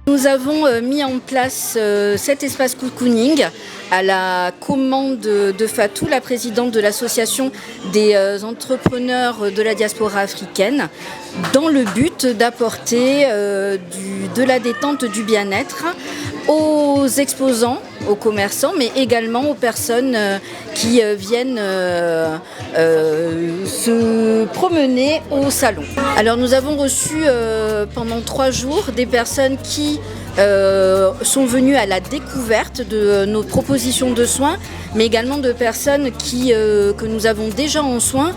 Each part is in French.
Nous avons mis en place cet espace cocooning à la commande de Fatou, la présidente de l'association des entrepreneurs de la diaspora africaine, dans le but d'apporter de la détente, du bien-être aux exposants, aux commerçants, mais également aux personnes qui viennent se promener au salon. Alors nous avons reçu pendant 3 jours des personnes qui sont venues à la découverte de nos propositions de soins, mais également de personnes que nous avons déjà en soins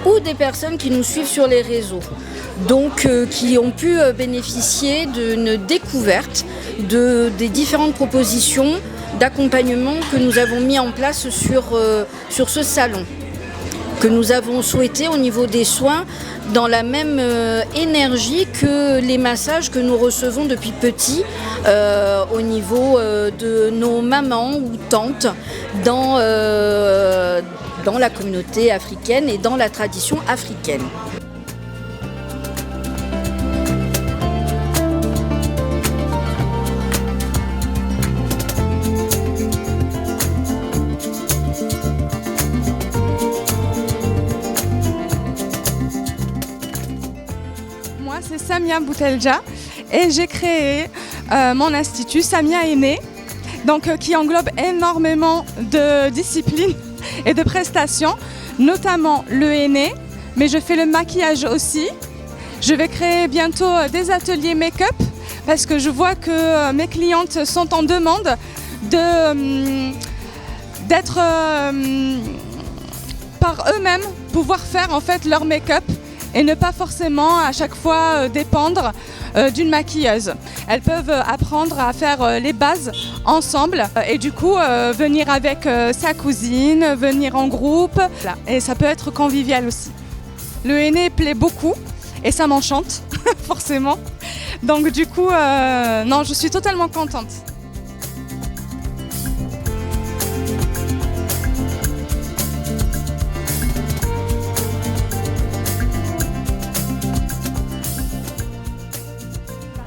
ou des personnes qui nous suivent sur les réseaux. Donc qui ont pu bénéficier d'une découverte des différentes propositions d'accompagnement que nous avons mis en place sur ce salon, que nous avons souhaité au niveau des soins dans la même énergie que les massages que nous recevons depuis petit au niveau de nos mamans ou tantes dans la communauté africaine et dans la tradition africaine. Moi, c'est Samia Boutelja et j'ai créé mon institut Samia Aîné, donc qui englobe énormément de disciplines et de prestations, notamment le henné, mais je fais le maquillage aussi. Je vais créer bientôt des ateliers make-up parce que je vois que mes clientes sont en demande d'être par eux-mêmes, pouvoir faire en fait leur make-up et ne pas forcément à chaque fois dépendre d'une maquilleuse. Elles peuvent apprendre à faire les bases ensemble et du coup venir avec sa cousine, venir en groupe. Et ça peut être convivial aussi. Le henné plaît beaucoup et ça m'enchante forcément. Donc du coup, non, je suis totalement contente.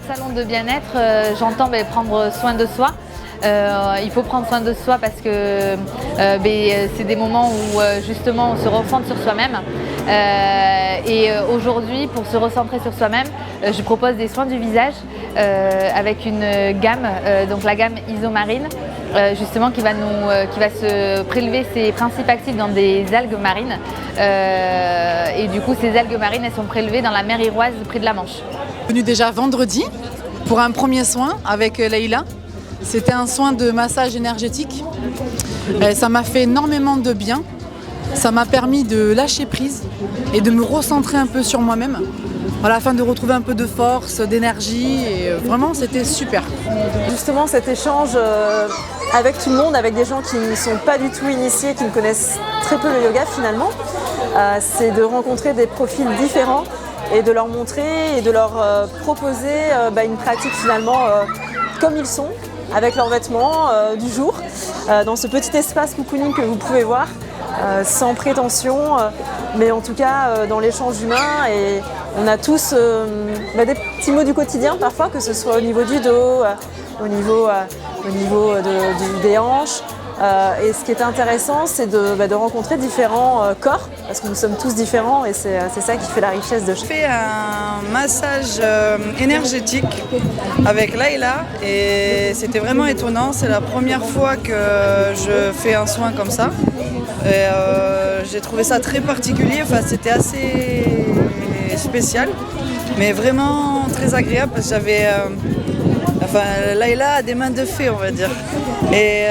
Salon de bien-être, j'entends prendre soin de soi. Il faut prendre soin de soi parce que c'est des moments où justement on se recentre sur soi-même. Et aujourd'hui, pour se recentrer sur soi-même, je propose des soins du visage avec une gamme, donc la gamme Isomarine, justement qui va se prélever ses principes actifs dans des algues marines. Et du coup, ces algues marines, elles sont prélevées dans la mer Iroise près de la Manche. Je suis venue déjà vendredi pour un premier soin avec Leïla. C'était un soin de massage énergétique. Ça m'a fait énormément de bien. Ça m'a permis de lâcher prise et de me recentrer un peu sur moi-même, afin de retrouver un peu de force, d'énergie. Et vraiment, c'était super. Justement, cet échange avec tout le monde, avec des gens qui ne sont pas du tout initiés, qui ne connaissent très peu le yoga finalement, c'est de rencontrer des profils différents et de leur montrer et de leur proposer une pratique finalement comme ils sont, avec leurs vêtements du jour, dans ce petit espace cocooning que vous pouvez voir, sans prétention, mais en tout cas dans l'échange humain. Et on a tous des petits mots du quotidien parfois, que ce soit au niveau du dos, au niveau des hanches. Et ce qui est intéressant, c'est de rencontrer différents corps, parce que nous sommes tous différents et c'est ça qui fait la richesse de chaque. Je fais un massage énergétique avec Leïla et c'était vraiment étonnant. C'est la première fois que je fais un soin comme ça. Et j'ai trouvé ça très particulier, c'était assez spécial, mais vraiment très agréable parce que Leïla a des mains de fée, on va dire. Et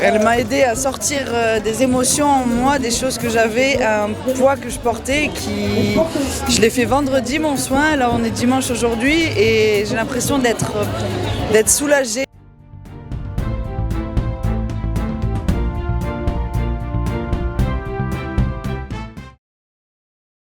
elle m'a aidé à sortir des émotions en moi, des choses que j'avais, un poids que je portais. Je l'ai fait vendredi mon soin, là on est dimanche aujourd'hui et j'ai l'impression d'être soulagée.